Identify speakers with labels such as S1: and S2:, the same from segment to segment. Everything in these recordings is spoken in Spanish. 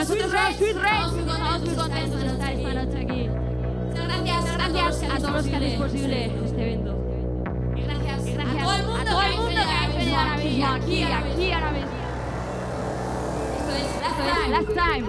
S1: nosotros somos Sweet Rage. Estamos muy contentos de estar esta noche aquí. Gracias a todos los que hacéis posible este evento. Y gracias a todo el mundo que habéis venido ahora mismo, aquí ahora mismo. Esto es Last Time.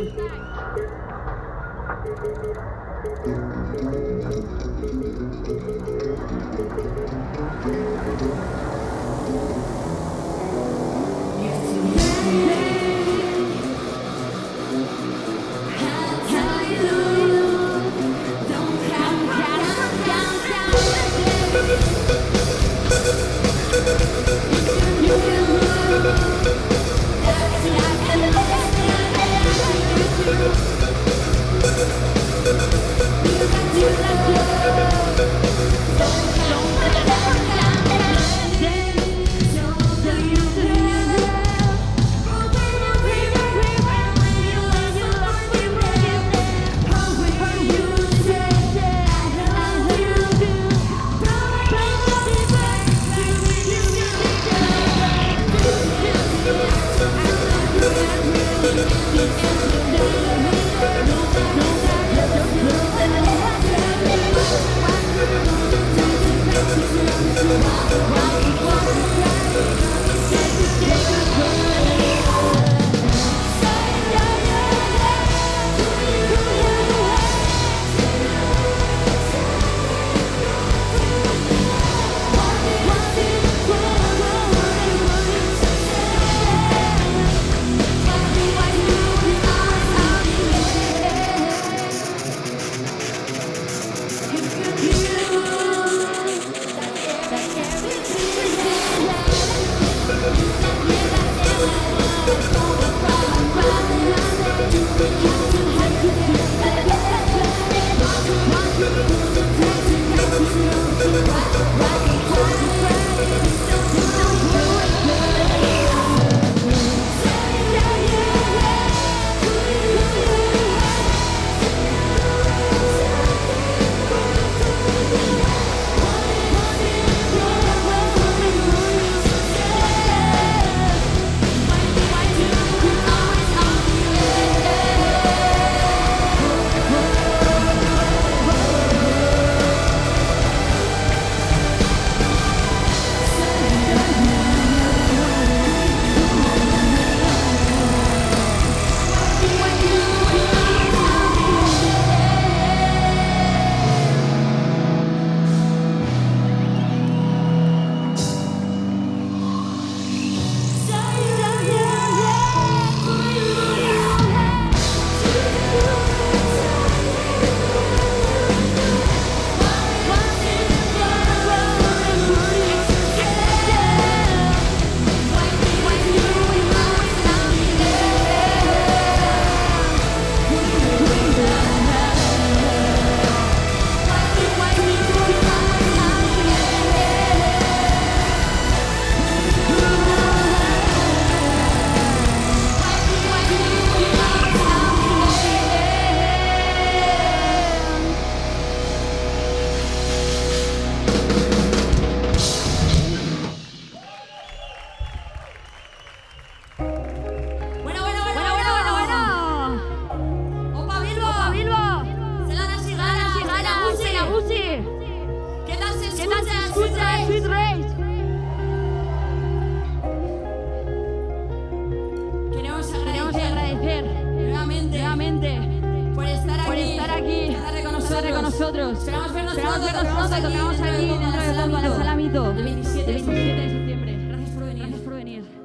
S1: nosotros. Esperamos vernos pronto. Tocamos aquí dentro del Bombo, en la Sala Mito, el 27 de septiembre. Gracias por venir. Gracias por venir.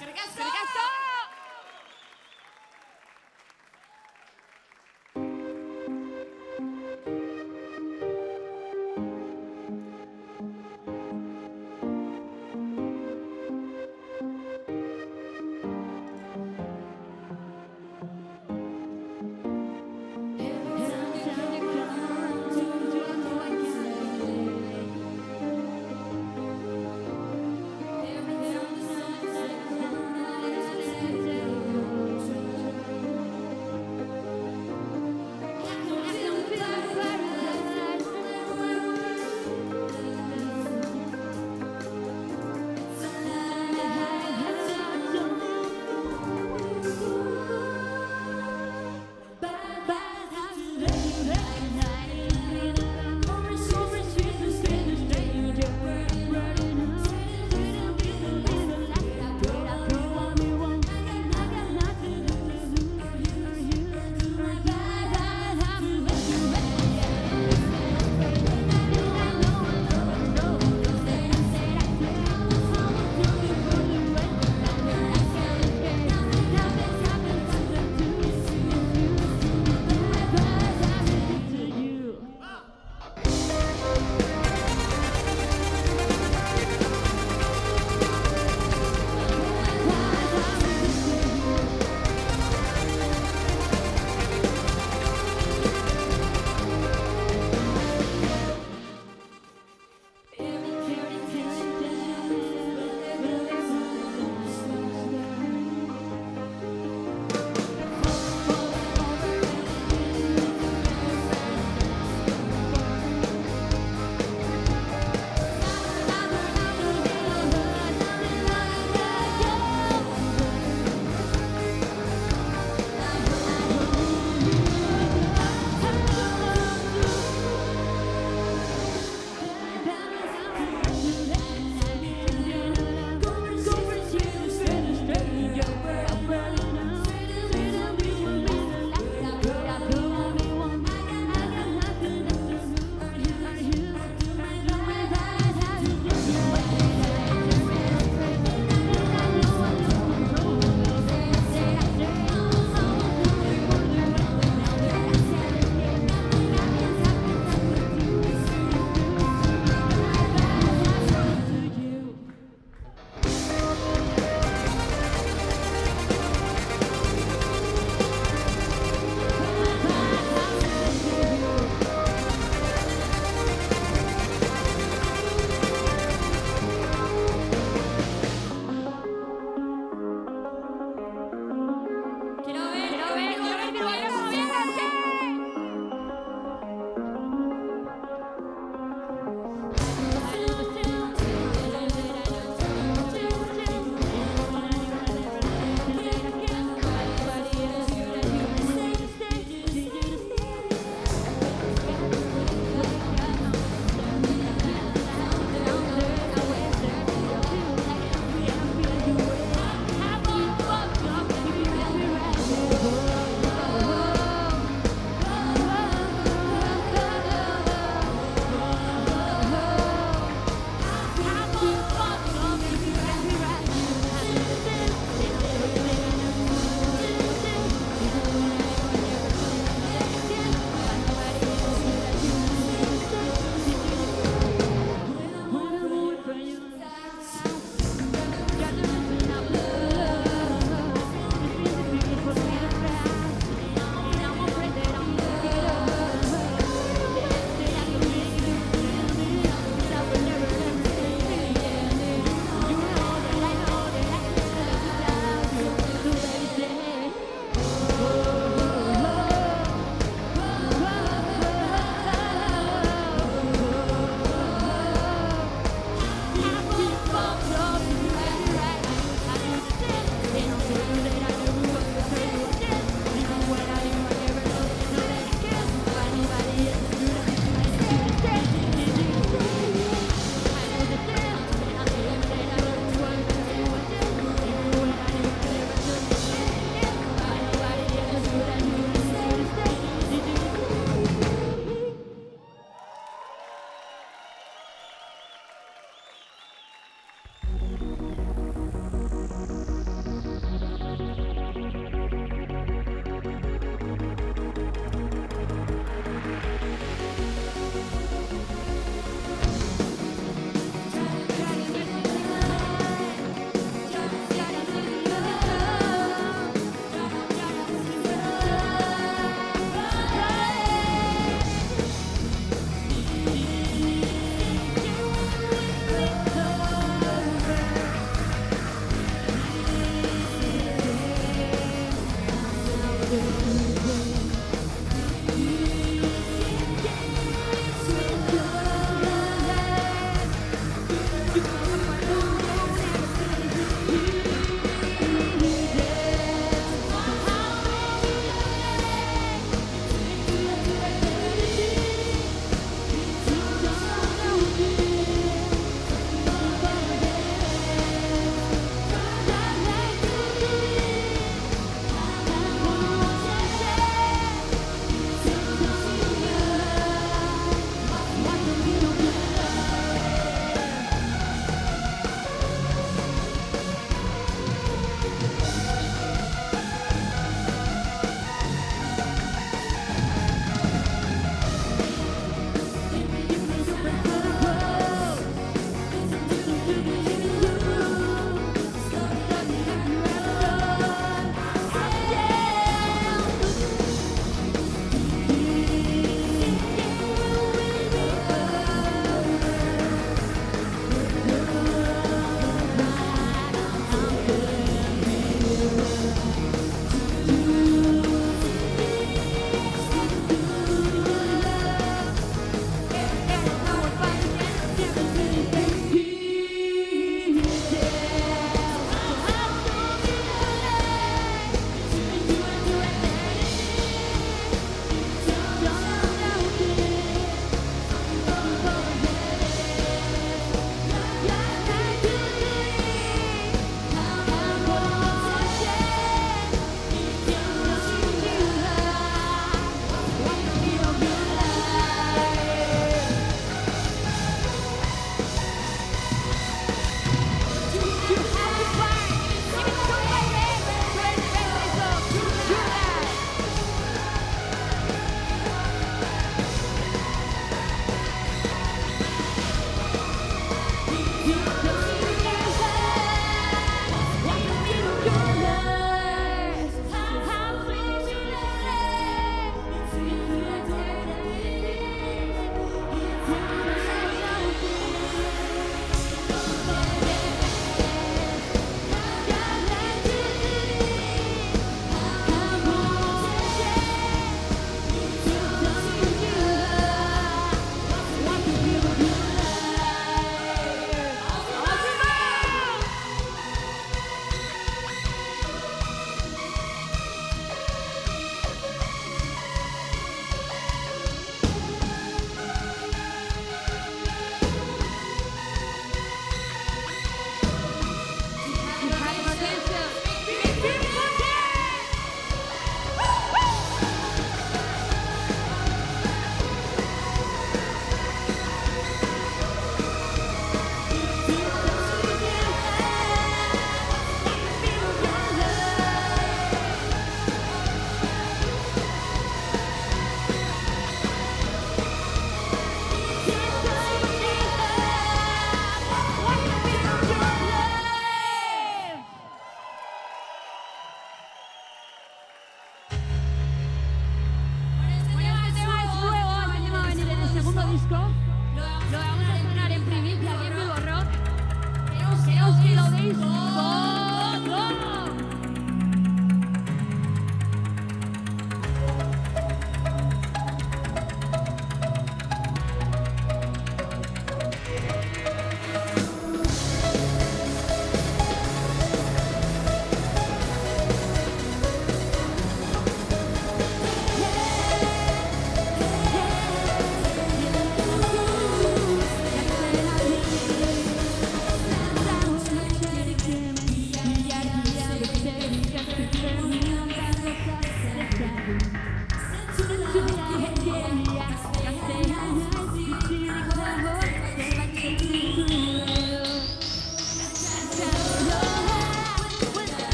S1: Eskerrik asko!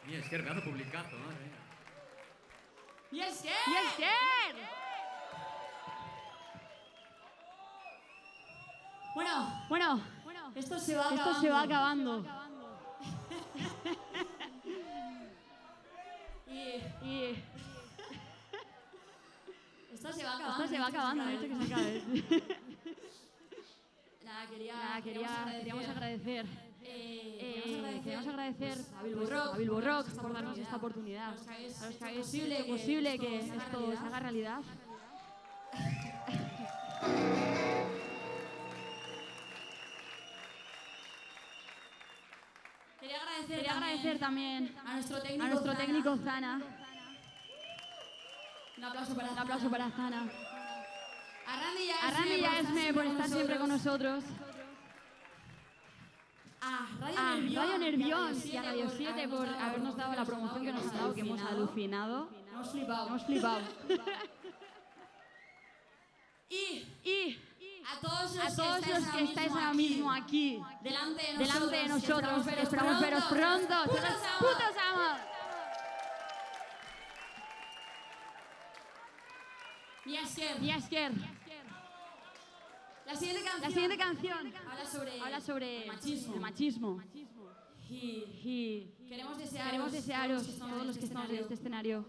S2: Mia esker, hanno pubblicato, no?
S1: Yes, yes!
S3: Yes, yes.
S1: Bueno, esto se va acabando. Y esto se va acabando, he dicho que se acabe. Nada, queríamos agradecer. Queremos agradecer a Bilbo Rock por darnos esta oportunidad. A los que habéis hecho posible que esto se haga realidad. Quería agradecer también a nuestro técnico Zana. Un aplauso para Zana. A Randy y a Esme por estar siempre con nosotros. A Radio Nervión y a Radio 7 por habernos dado la promoción que nos han dado, que hemos alucinado. Hemos flipado. Y a todos los que estáis ahora mismo aquí, delante de nosotros, esperamos veros pronto. ¡Putos amos! Mila esker.
S3: La siguiente
S1: La siguiente canción
S3: habla sobre
S1: el machismo.
S3: Y queremos
S1: Desearos, todos los que estamos en este escenario,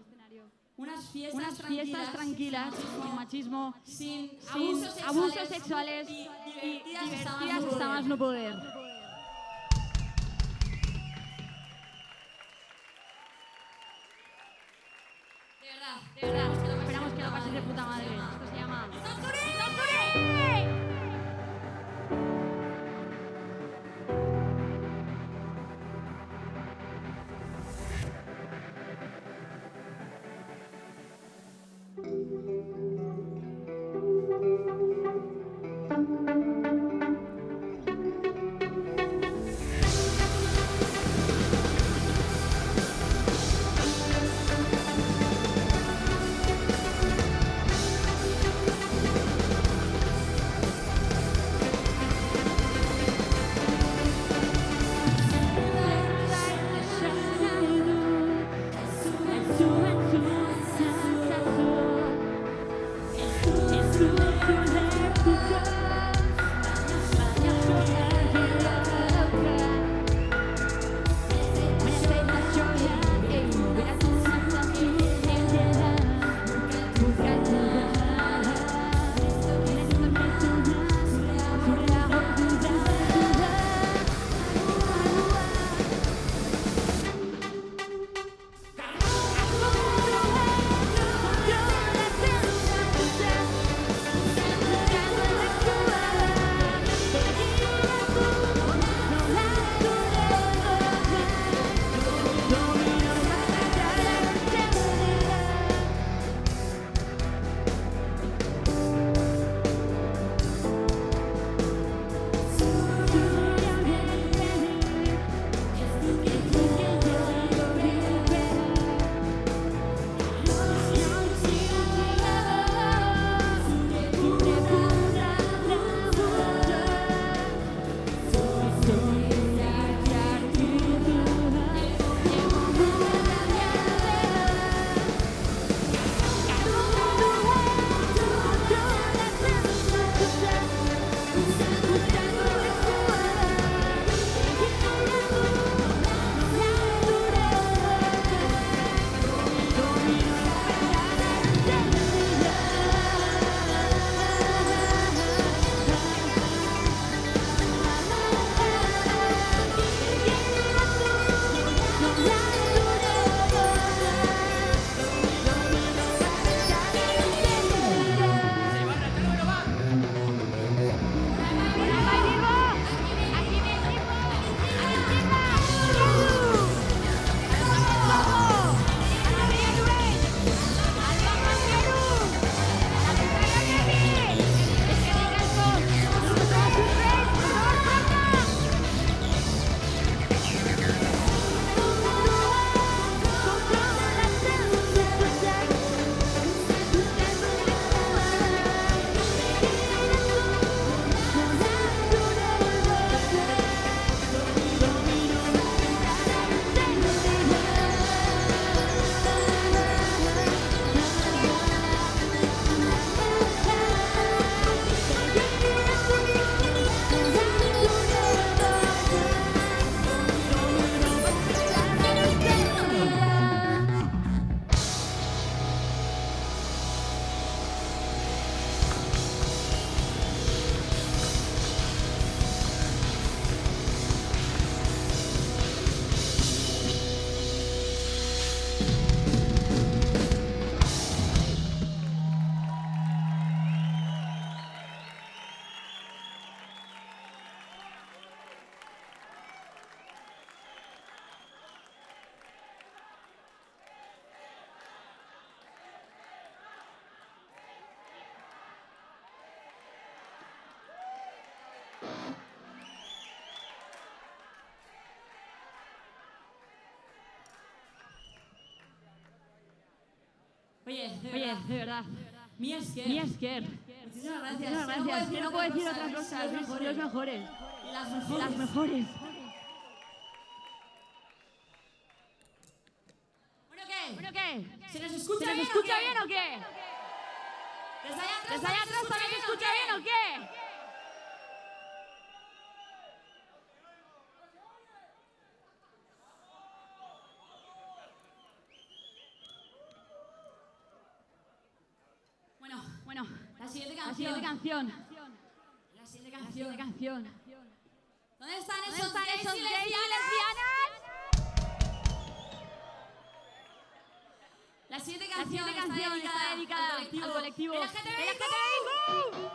S3: unas
S1: unas fiestas tranquilas, sin machismo,
S3: sin
S1: sin abusos sexuales
S3: y
S1: y
S3: divertidas
S1: divertidas hasta más no poder.
S3: De verdad,
S1: Esperamos que lo pases de puta madre. Esto se llama
S3: ¡Sanzuri!
S1: Oye, de verdad.
S3: Mia Esker. Muchísimas gracias.
S1: Muchísimas gracias. Que no puedo decir otra cosa. Los mejores. Las mejores.
S3: Bueno, ¿qué?
S1: Bueno, ¿qué?
S3: ¿Se nos escucha
S1: ¿Se nos
S3: bien
S1: escucha
S3: o qué?
S1: bien o qué? ¿Desde allá atrás también se escucha bien o qué? Bueno,
S3: La siguiente
S1: la siguiente canción.
S3: La siguiente
S1: La siguiente
S3: canción.
S1: canción.
S3: ¿Dónde están
S1: ¿Dónde
S3: esos
S1: están
S3: gays
S1: esos
S3: y
S1: gays y
S3: lesbianas? La siguiente
S1: La
S3: canción,
S1: siguiente canción está dedicada al colectivo
S3: LGTBIQ.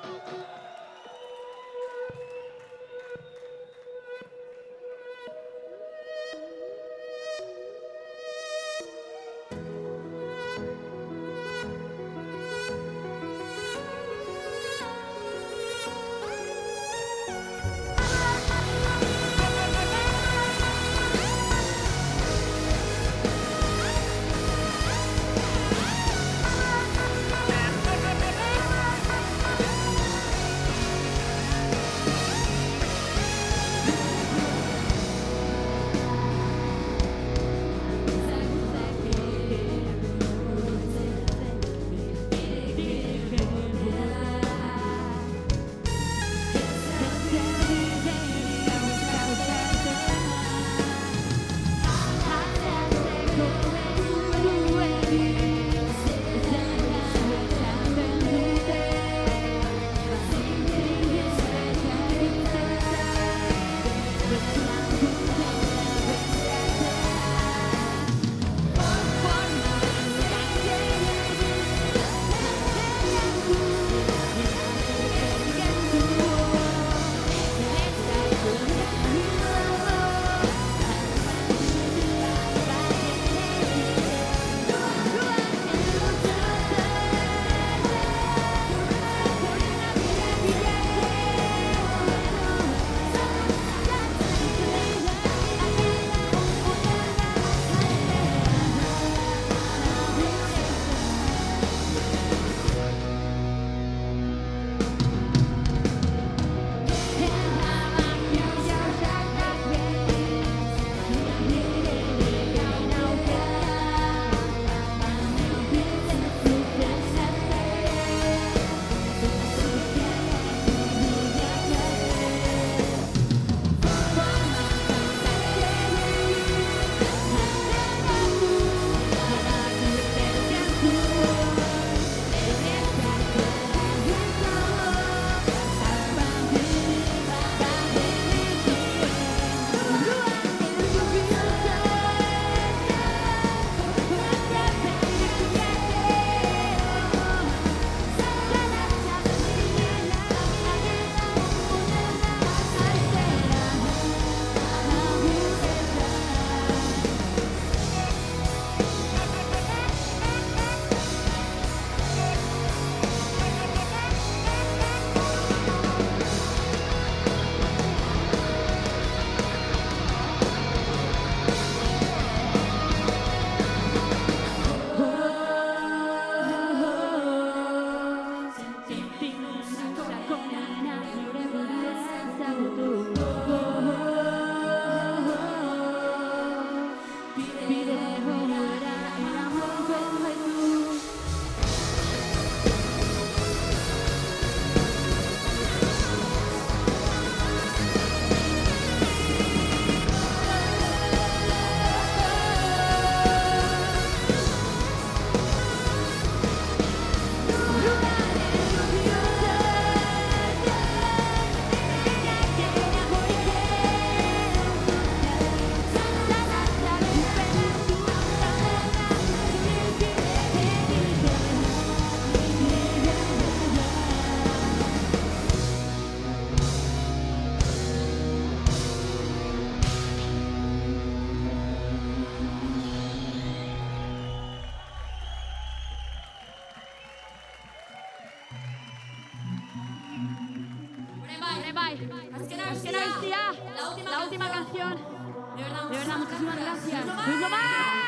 S1: La última canción.
S3: De verdad,
S1: De verdad, muchísimas gracias.
S3: ¡Luis
S1: ¡Luis
S3: Lomar!
S1: Lomar!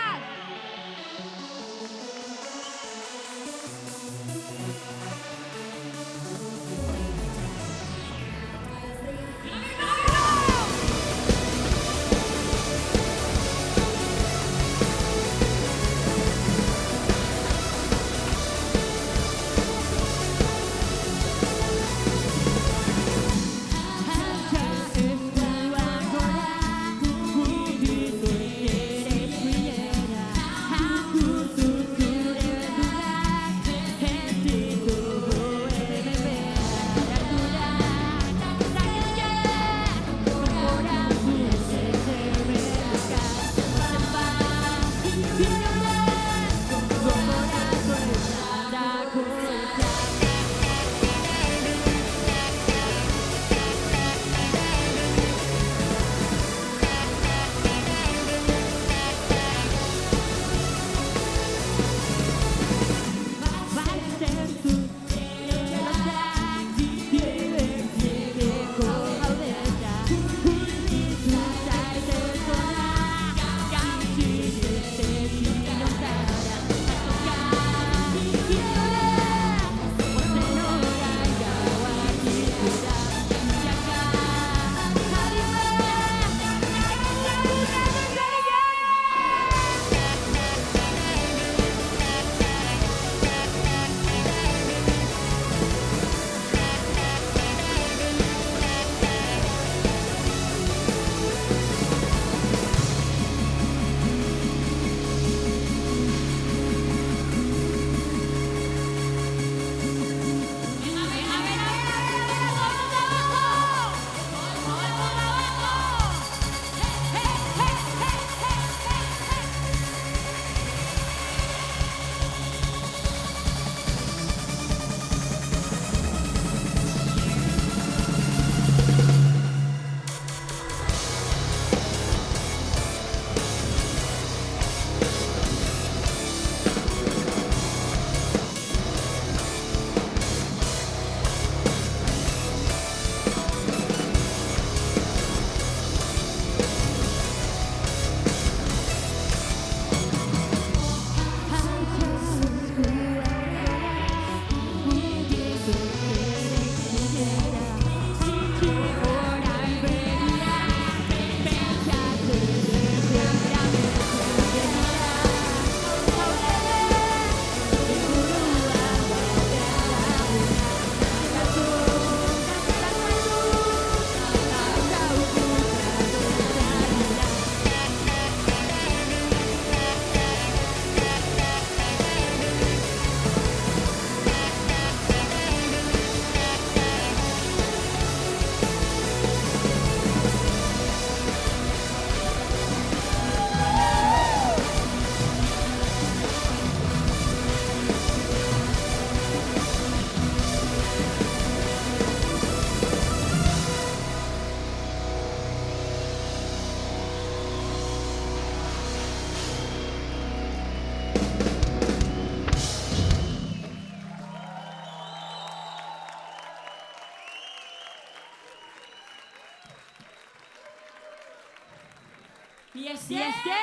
S3: Y es
S1: Y es que...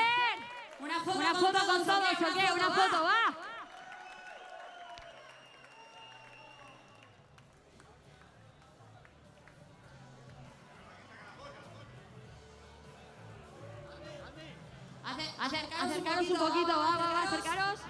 S3: una foto,
S1: Una foto con todos, ¿o qué? Una foto, va. Acercaros un poquito, va, acercaros.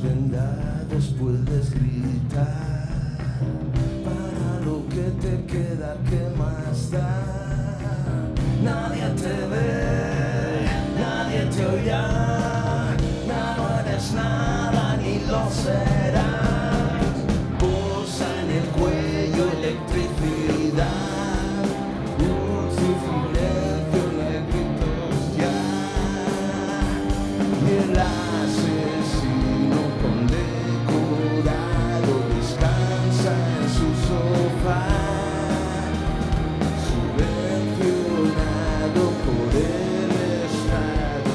S4: vendados puedes gritar, para lo que te queda, ¿qué más da? Nadie te ve, nadie te oirá, no eres nada ni lo serás. Pulsa en el cuello electricidad, un silencio de gritos ya, y el asesino condecorado descansa en su sofá, subvencionado por el Estado.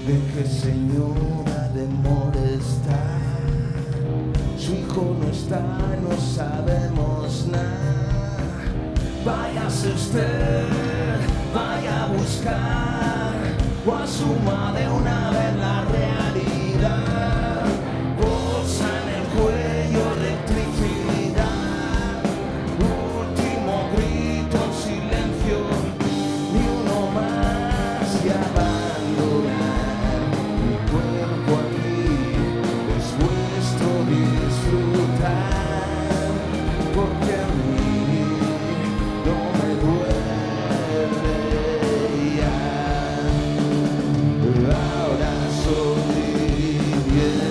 S4: Deje, señora, de molestar, su hijo no está, no sabemos nada. Váyase usted, vaya a buscar, o asuma de una vez la realidad. Bolsa en el cuello, electricidad, último grito, silencio, ni uno más y abandonar. Mi cuerpo aquí es vuestro disfrutar, porque a mí no me duele ya. Ahora soy viento.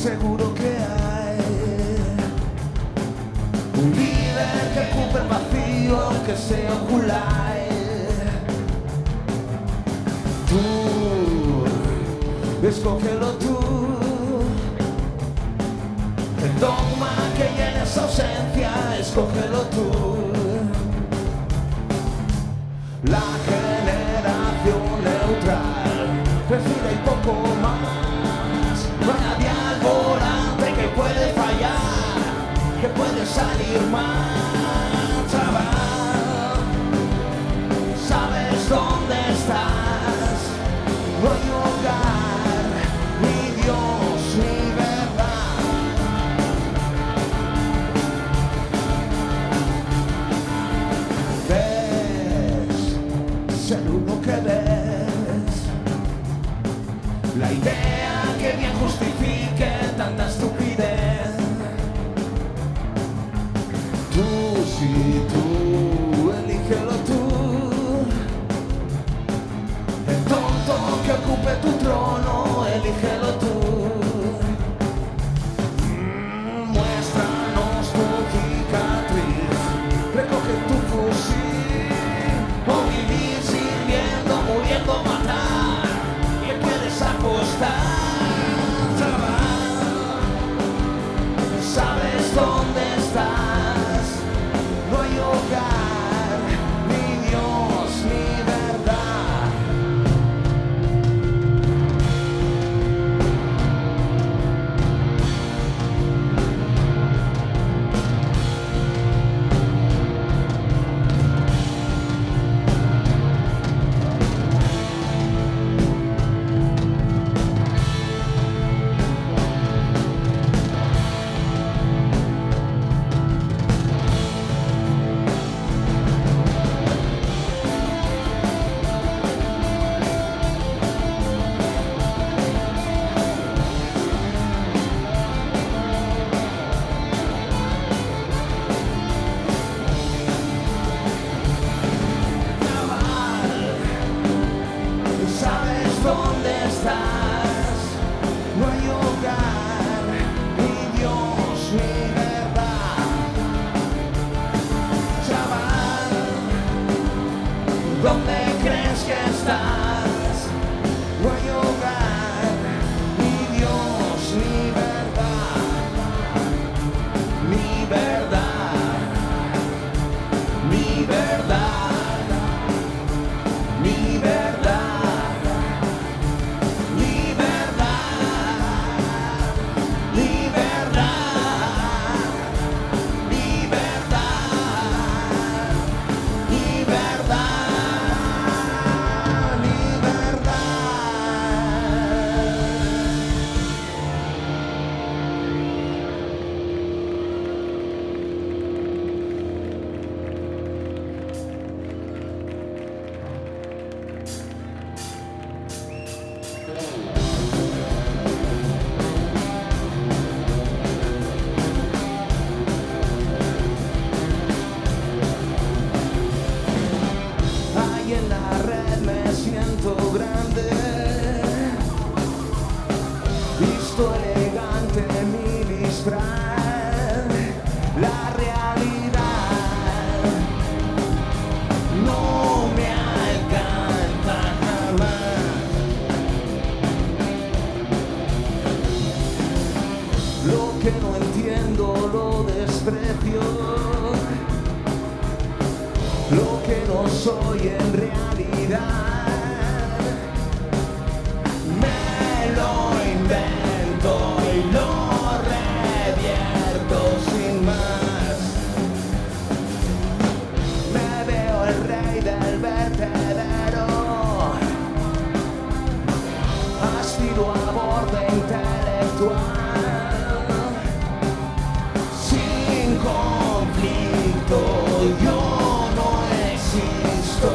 S4: Seguro que hay un líder que ocupe el vacío, aunque sea ocular. Tú, escógelo tú, el dogma que llena esa ausencia, escógelo tú. La generación neutral, respira y poco más. No hay nadie al volante que puede fallar, que puede salir mal, chaval. ¿Sabes dónde estás? No hay hogar, ni Dios, ni verdad. dónde estás. No hay hogar, ni Dios, ni verdad. ¿Sabes dónde estás? No hay hogar, ni Dios, ni verdad. Chaval, ¿dónde crees que estás? No hay hogar, ni Dios, ni verdad. Ni verdad, ni verdad, ni verdad. Ahí en la red me siento grande, visto elegante mi disfraz. La realidad no me alcanza jamás. Lo que no entiendo lo desprecio. Lo que no soy en realidad me lo invento y lo revierto sin más. Me veo el rey del vertedero, aspiro a borde intelectual, sin conflicto. Yo existo.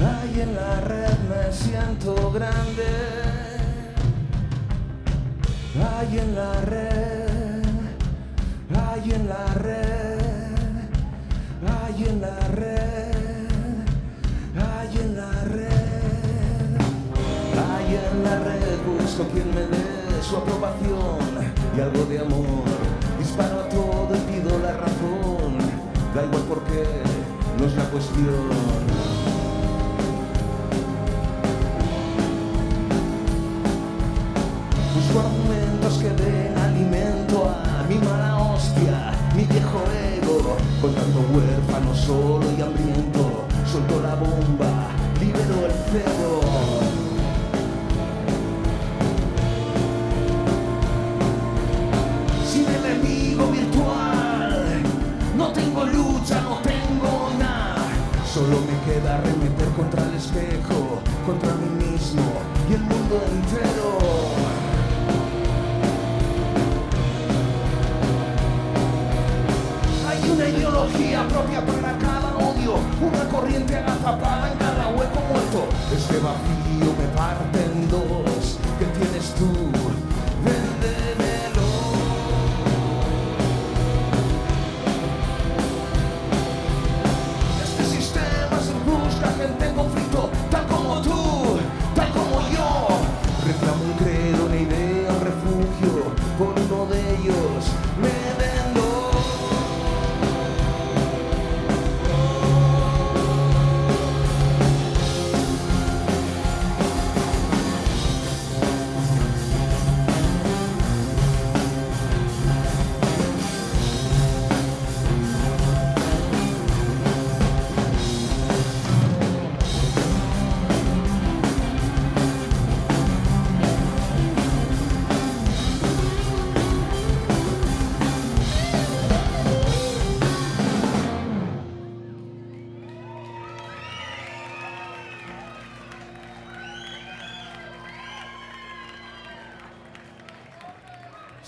S4: Ahí en la red me siento grande. Ahí en la red, ahí en la red, ahí en la red, ahí en la red. Ahí en la red busco quien me dé su aprobación y algo de amor. Disparo a todo y pido la razón. Da igual por qué, no es la cuestión. Busco argumentos que den alimento a mi mala hostia, mi viejo ego. Con tanto huérfano, solo y hambriento, suelto la bomba, libero el cero. Sin enemigo virtual, no tengo lucha, no tengo nada. Solo me queda arremeter contra el espejo, contra mí mismo y el mundo entero. Una ideología propia para cada odio, una corriente agazapada en cada hueco muerto. Este vacío me parte en dos,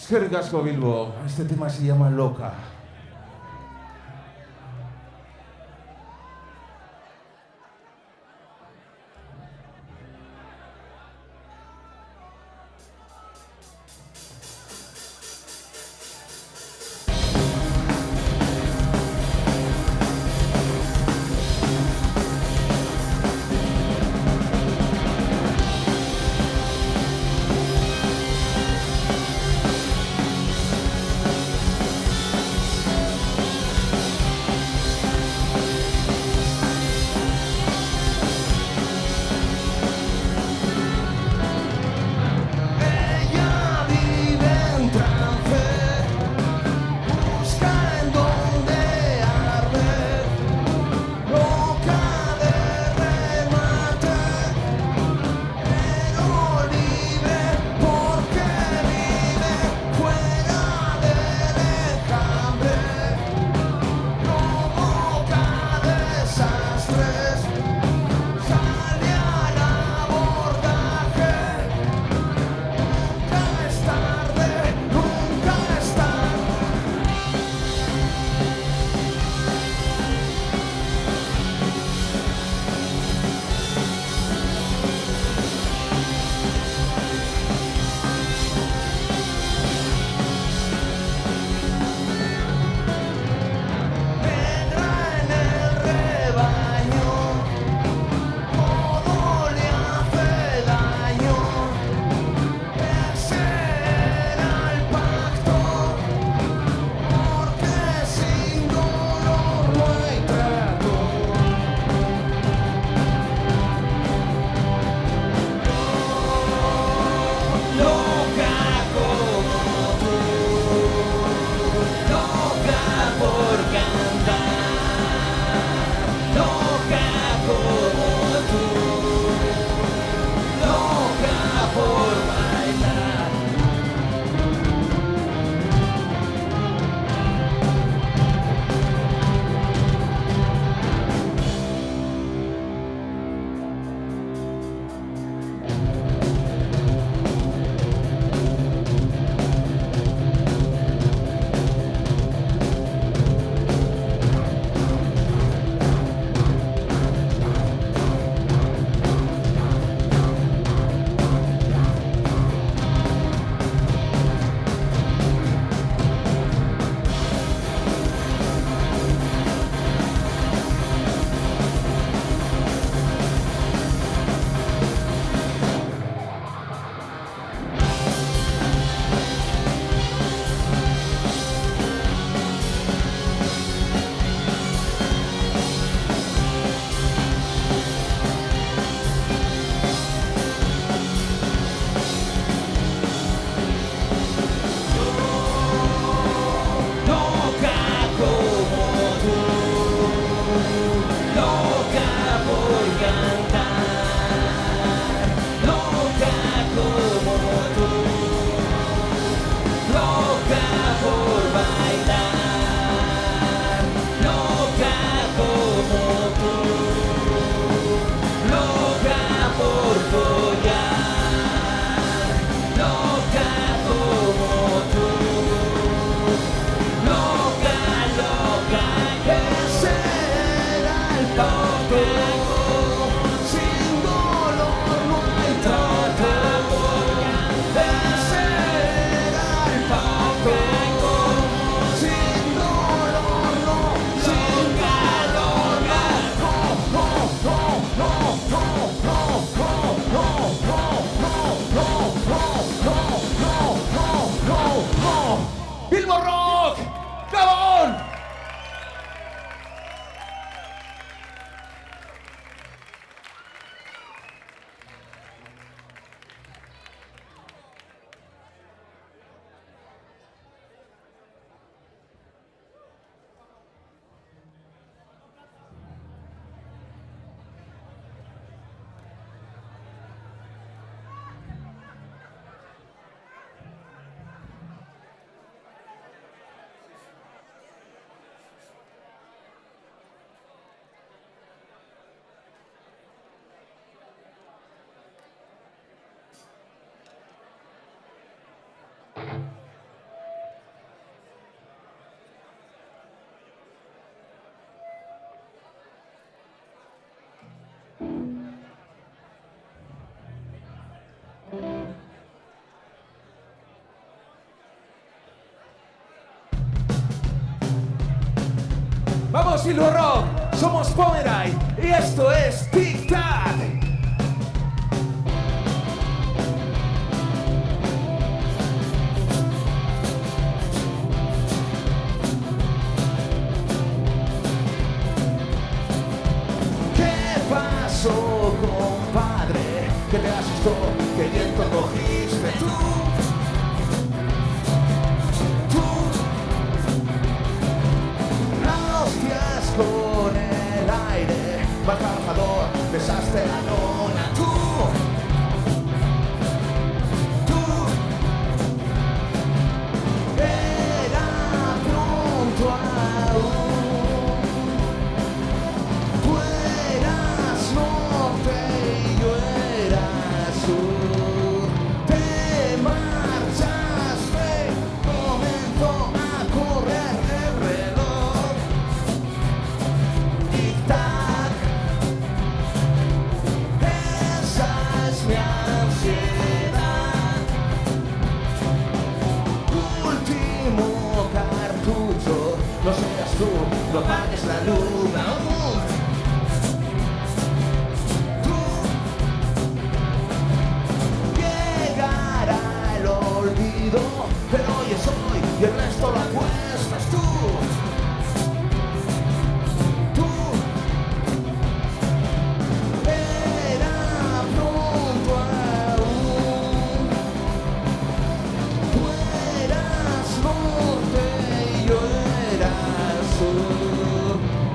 S4: Eskerrik asko, Bilbo. Este tema se llama Loca. Vamos, Bilbo Rock, somos Pomeray y esto es Tic Tac. ¿Qué pasó, compadre? ¿Qué te asustó? ¿Qué viento cogiste tú? Con el aire, más trabajador, besaste la lona. Tú era pronto aún. Tú eras norte y yo era sur. Te marchaste, comenzó a correr el reloj. Tic-tac, esa es mi ansiedad. Último cartucho, no seas tú, no apagues la luz aún. Tú llegará el olvido, pero hoy es hoy y el resto lo apuestas tú.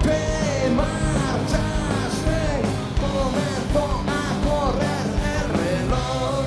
S4: Te marchaste, comenzó a correr el reloj.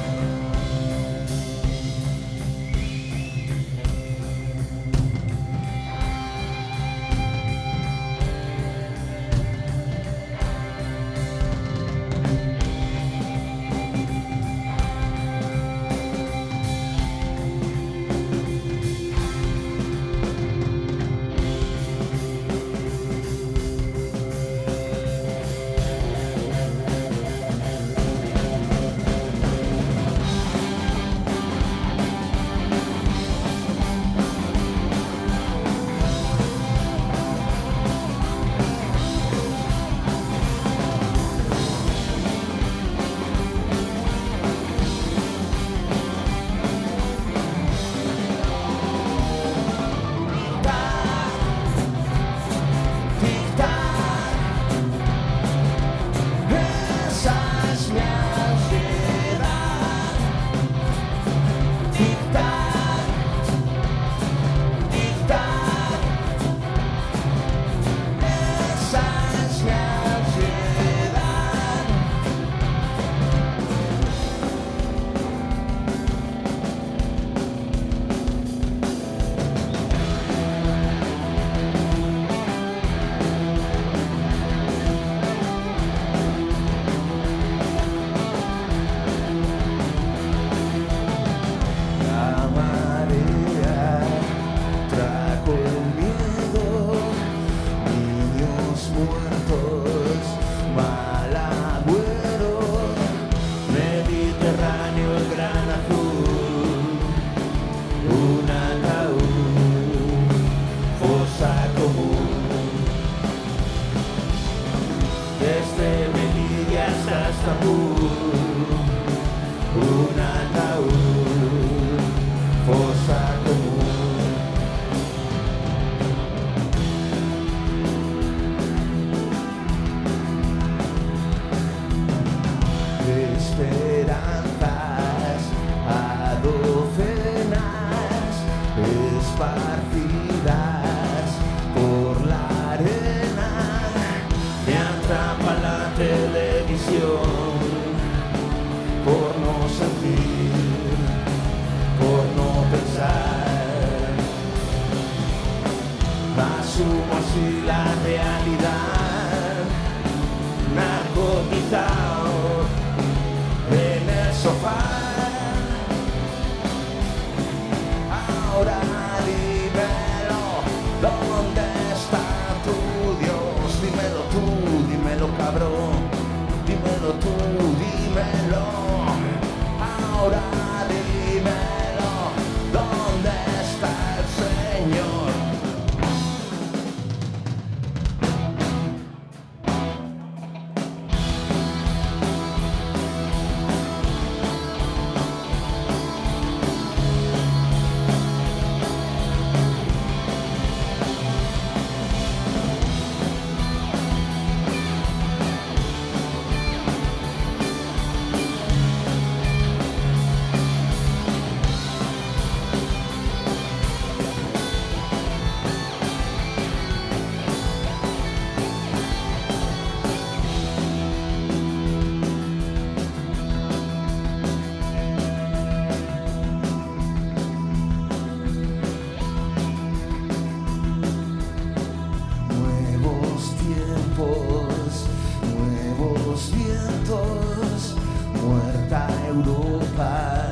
S4: Europa,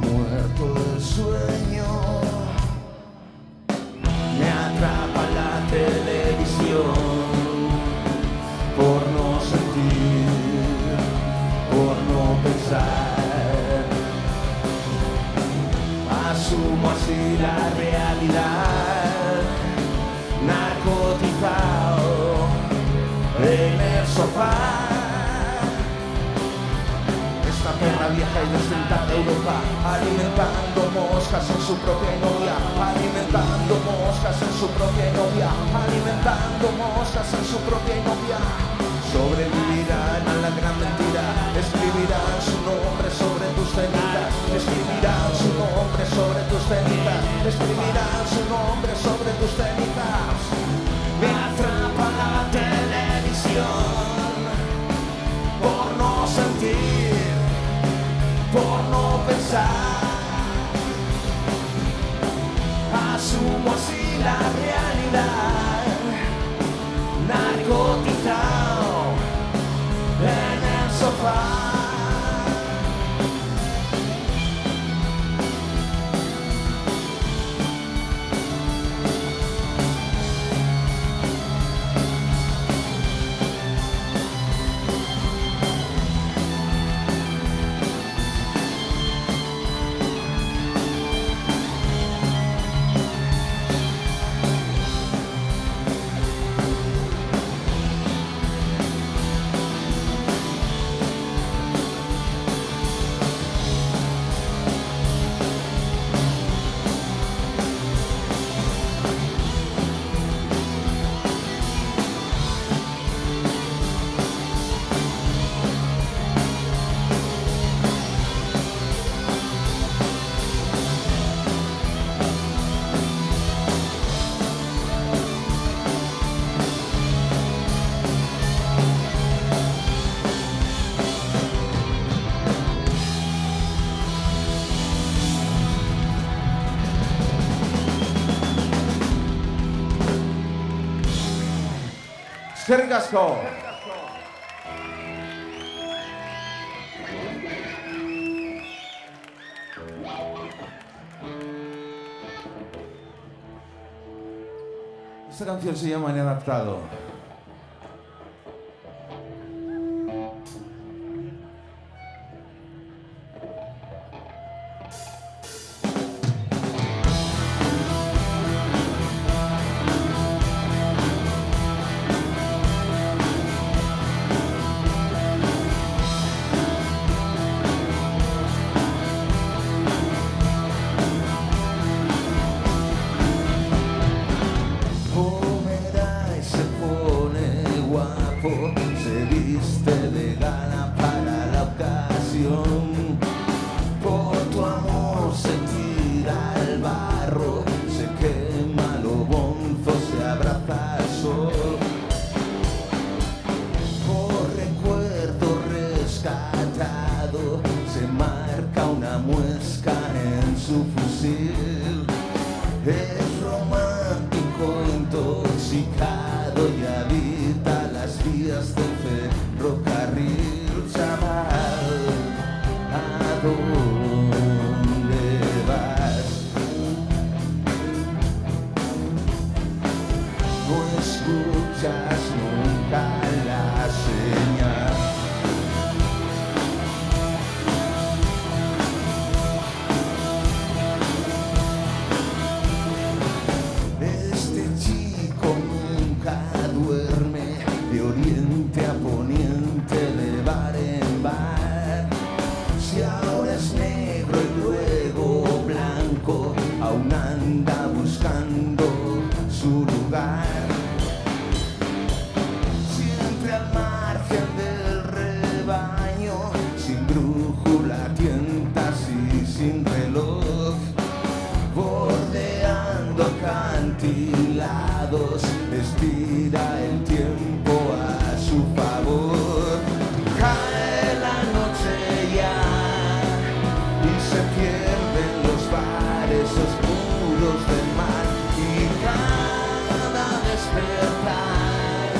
S4: muerto el sueño. Me atrapa la televisión por no sentir, por no pensar. Asumo así la realidad, narcotizado en el sofá. Esta perra vieja y desdentada Europa, alimentando moscas en su propia novia, alimentando moscas en su propia novia, alimentando moscas en su propia novia. Sobrevivirán a la gran mentira, escribirán su nombre sobre tus cenizas, escribirán su nombre sobre tus cenizas, escribirán su nombre sobre tus cenizas. Me atrapa la televisión por no sentir, por no pensar. Asumo así la realidad, narcotizado en el sofá. Eskerrik asko. Esta canción se llama Inadaptado. Se viste de gala para la ocasión. Por tu amor se tira al barro, se quema lo bonzo, se abraza al sol. Por recuerdo rescatado, se marca una muesca en su fusil. Es romántico, intoxicado y habita las vías del ferrocarril. Chaval, ¿a dónde vas? No escuchas nunca la señal. Este chico nunca duerme, de oriente a poniente, de bar en bar. Si ahora es negro y luego blanco, aún anda buscando su lugar. Siempre al margen del rebaño, sin brújula, tientas y sin reloj. Bordeando acantilados, estira el tiempo a su favor. Cae la noche ya y se pierden los bares oscuros del mar. Y cada despertar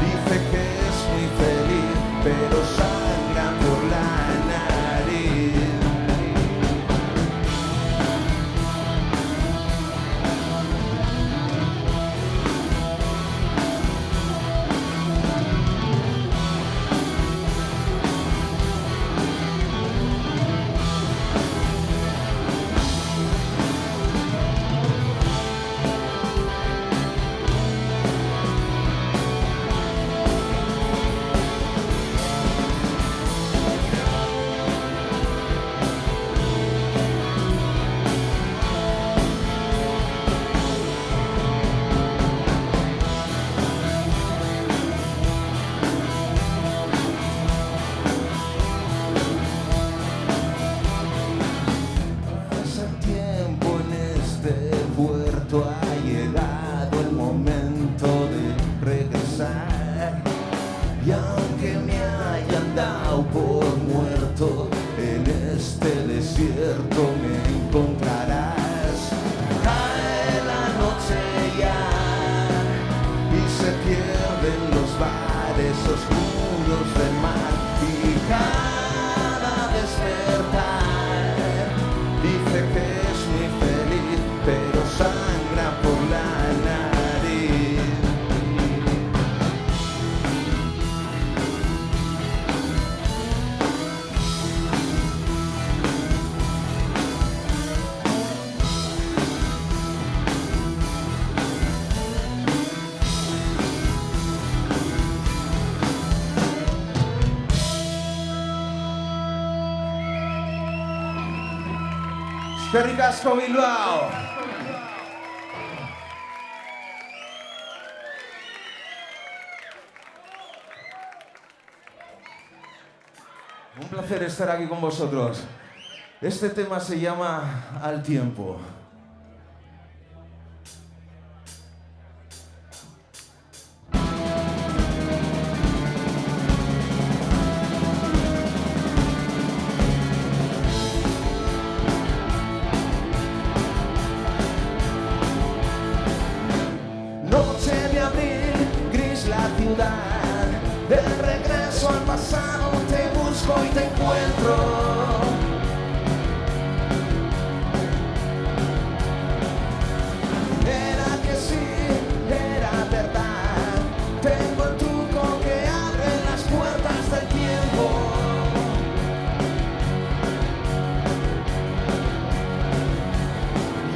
S4: dice que es muy feliz, pero sangra por la nariz. este desierto me encontrarás. Cae la noche ya y se pierden los bares oscuros del mar, y cada despertar dice que es muy feliz, pero sangra por la nariz. Eskerrik asko Bilbao. Un placer estar aquí con vosotros. Este tema se llama Al tiempo. Noche de abril, gris la ciudad. De regreso al pasado te busco y te encuentro. Era que sí, era verdad. Tengo el truco que abre las puertas del tiempo.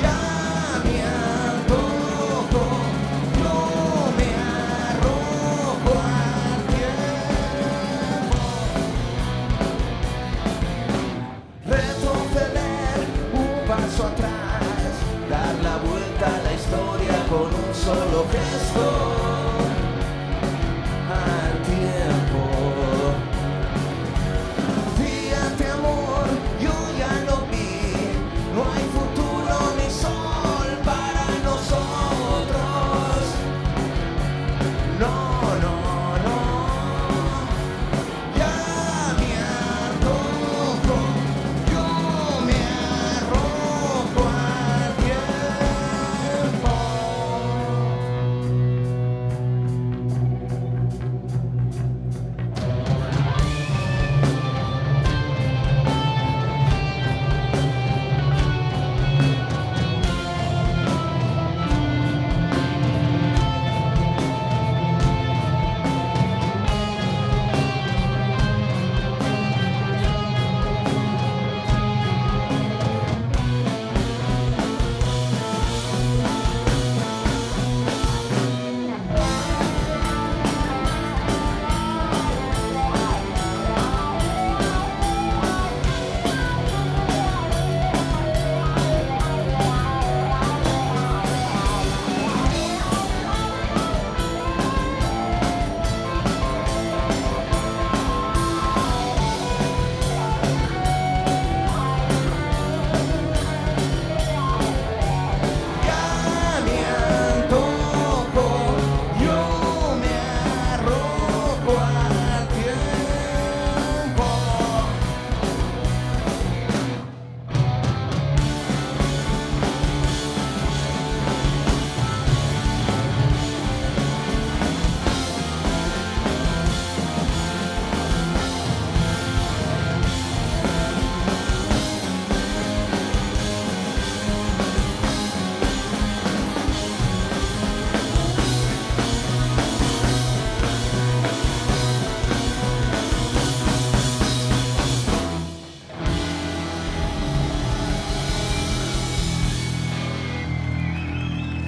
S4: Ya me antojo, yo me arrojo al tiempo. Retroceder un paso atrás, dar la vuelta a la historia con un solo gesto. Al tiempo. Fíjate amor, yo ya lo vi, no hay futuro ni sol para nosotros. No, no, no. Ya me antojo, yo me arrojo al tiempo. Ya me antojo, yo me arrojo al tiempo.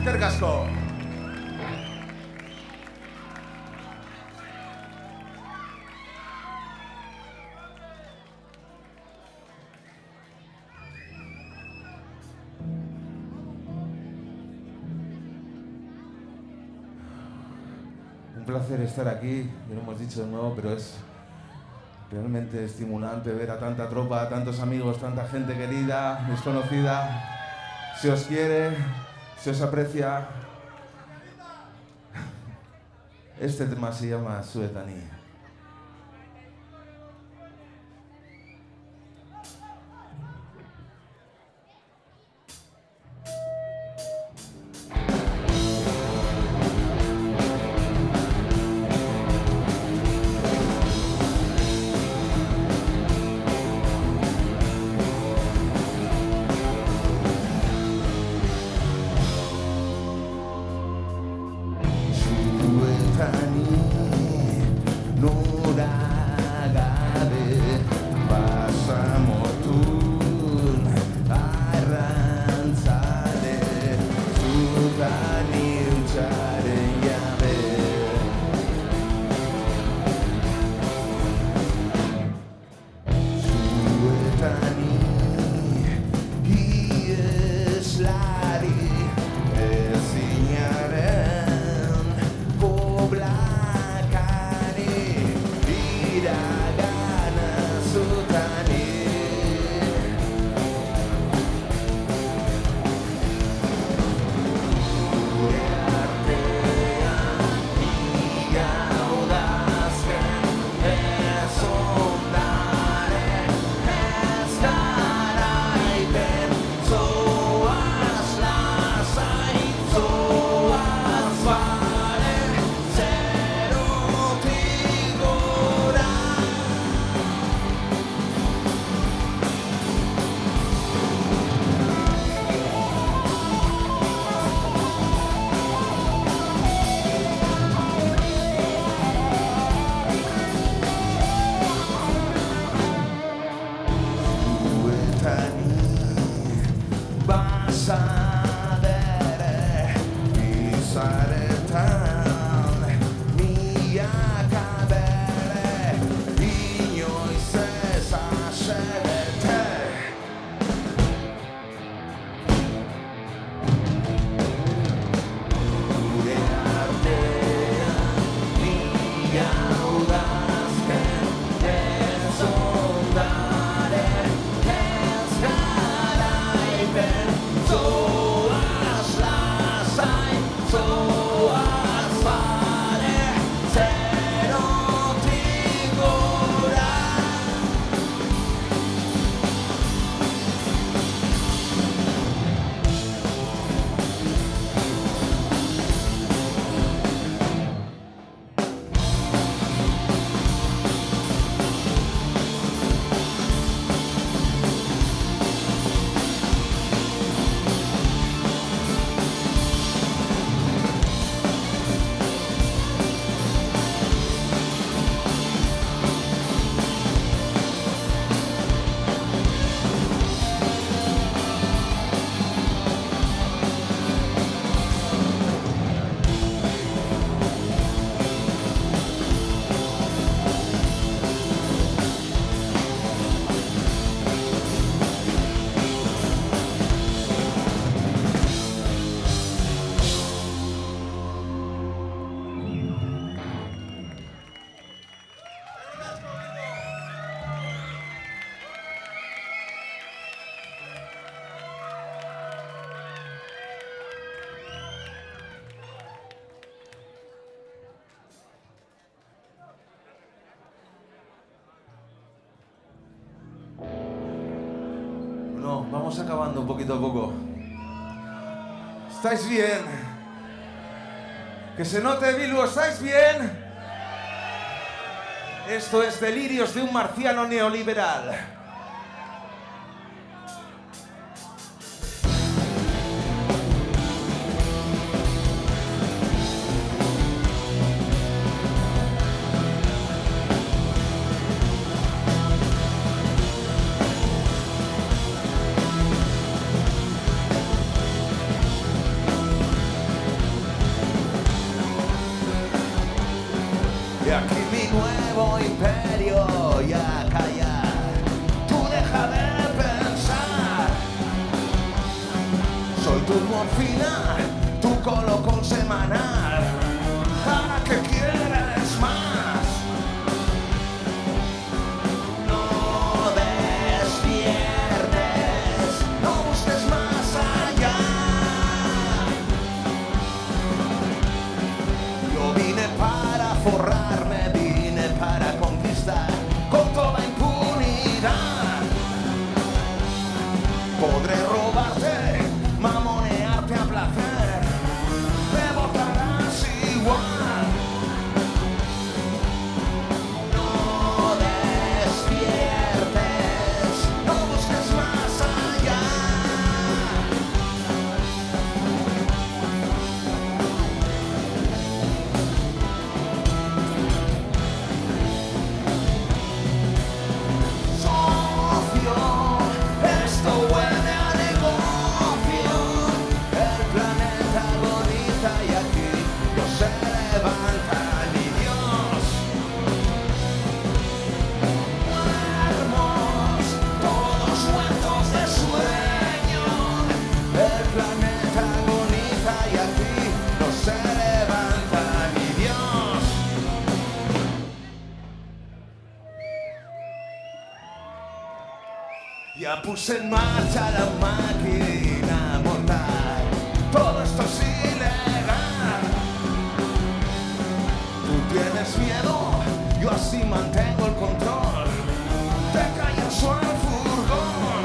S4: Eskerrik asko. Un placer estar aquí, ya lo hemos dicho de nuevo, pero es realmente estimulante ver a tanta tropa, a tantos amigos, tanta gente querida, desconocida. Se os quiere, se os aprecia. Este tema se llama Suetani. no, vamos acabando un poquito a poco. ¿Estáis bien? Que se note, Bilbo, ¿estáis bien? Esto es Delirios de un marciano neoliberal. Y aquí mi nuevo imperio ya calla. Tú deja de pensar. Soy tu morfina, tu colocón semanal. ¿Para qué quieres más? No despiertes, no busques más allá. Yo vine para forrarme, vine para conquistar con toda impunidad. Podré robarte, mamonearte a placer, me votarás igual. No despiertes, no busques más allá. Socio, esto huele a negocio. El planeta agoniza y aquí no se levanta ni Dios. Muermos, todos muertos de sueño. El planeta agoniza y aquí no se levanta ni Dios. Ya puse en marcha la máquina mortal. Todo esto es ilegal. Tú tienes miedo, yo así mantengo el control. Te callas al furgón.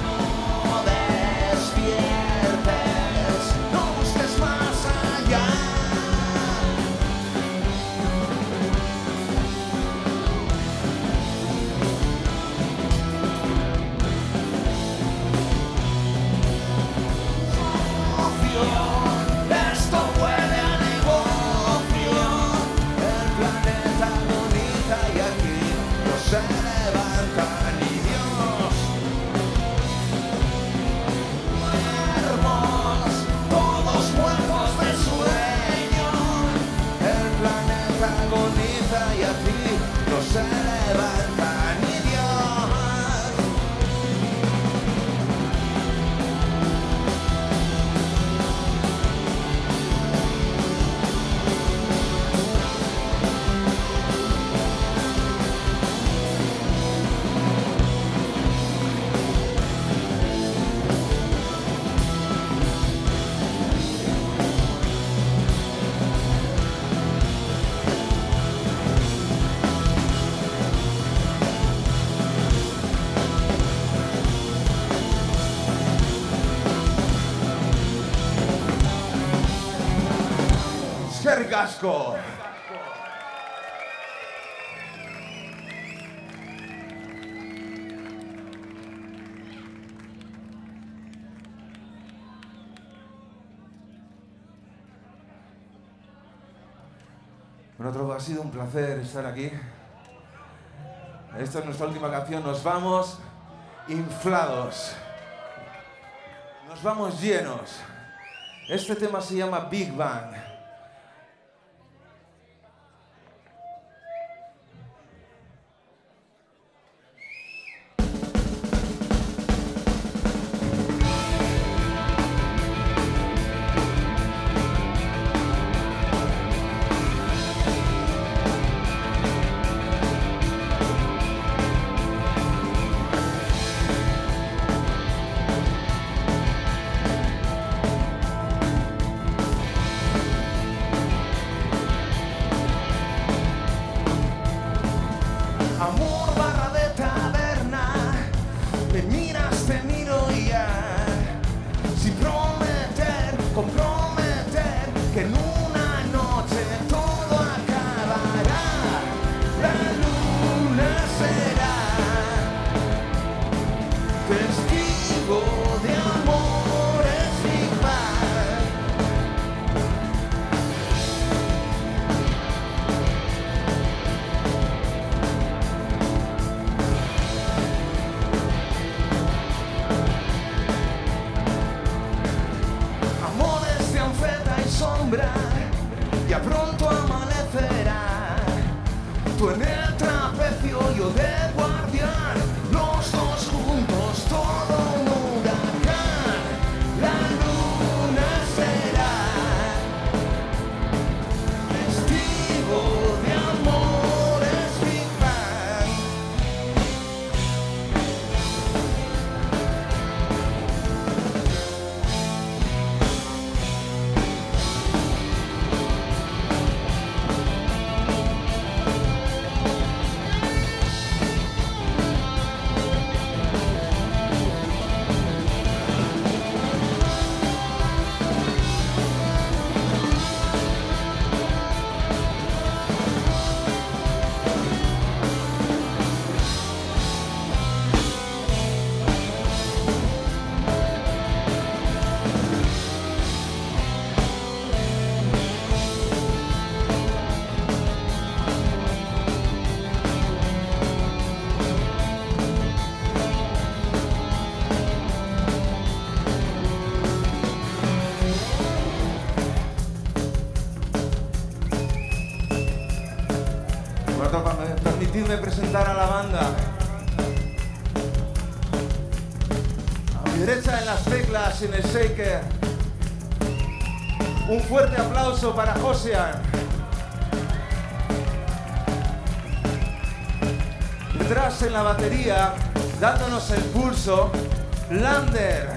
S4: No despiertes, no busques más allá. Esto huele a negocio. El planeta agoniza y aquí no se levanta ni Dios. Muermos, todos muertos de sueño. El planeta agoniza y aquí no se levanta ni Dios. Eskerrik asko. Bueno, Tropa, ha sido un placer estar aquí. Esta es nuestra última canción. Nos vamos inflados. Nos vamos llenos. Este tema se llama Big Bang. pronto amanecerá. Tú en el trapecio, yo de guardián, los dos juntos, todo un huracán. La luna será testigo de amores Big Bang. Permitidme presentar a la banda. A mi derecha en las teclas, en el shaker. Un fuerte aplauso para Josean. Detrás en la batería, dándonos el pulso, Lander.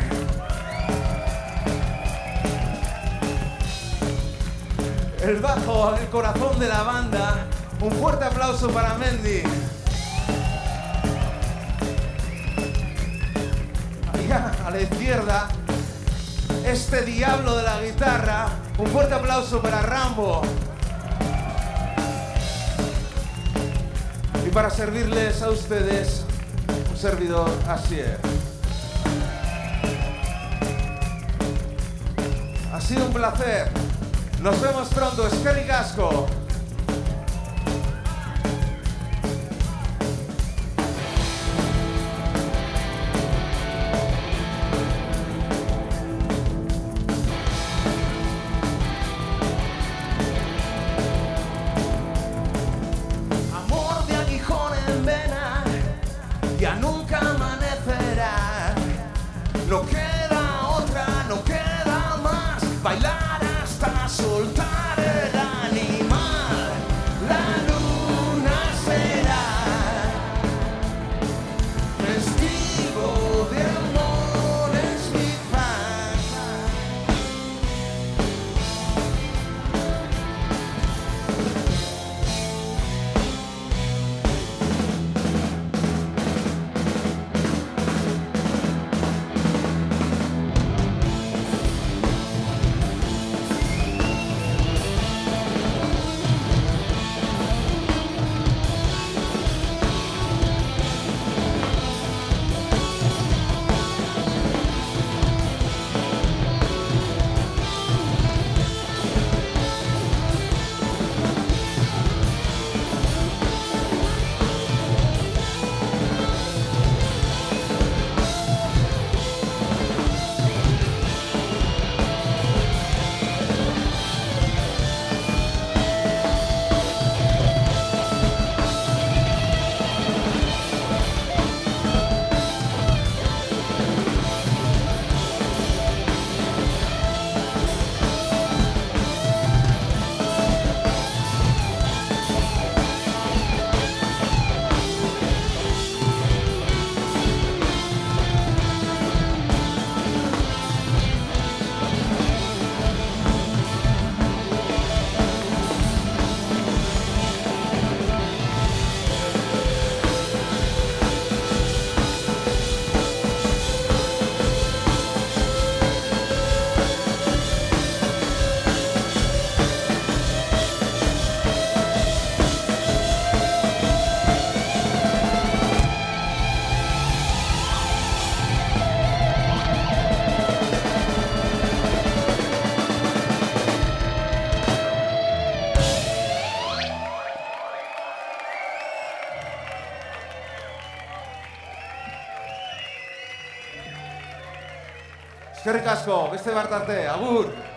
S4: El bajo, el corazón de la banda. Un fuerte aplauso para Mendy. Allá a la izquierda, este diablo de la guitarra. Un fuerte aplauso para Rambo. Y para servirles a ustedes, un servidor Asier. Ha sido un placer. Nos vemos pronto. Eskerrik asko. Ya nunca amanecerá, no queda otra, no queda más, bailar hasta soltar el animal. La luna será testigo de amores Big Bang. Eskerrik asko, beste bat arte, agur!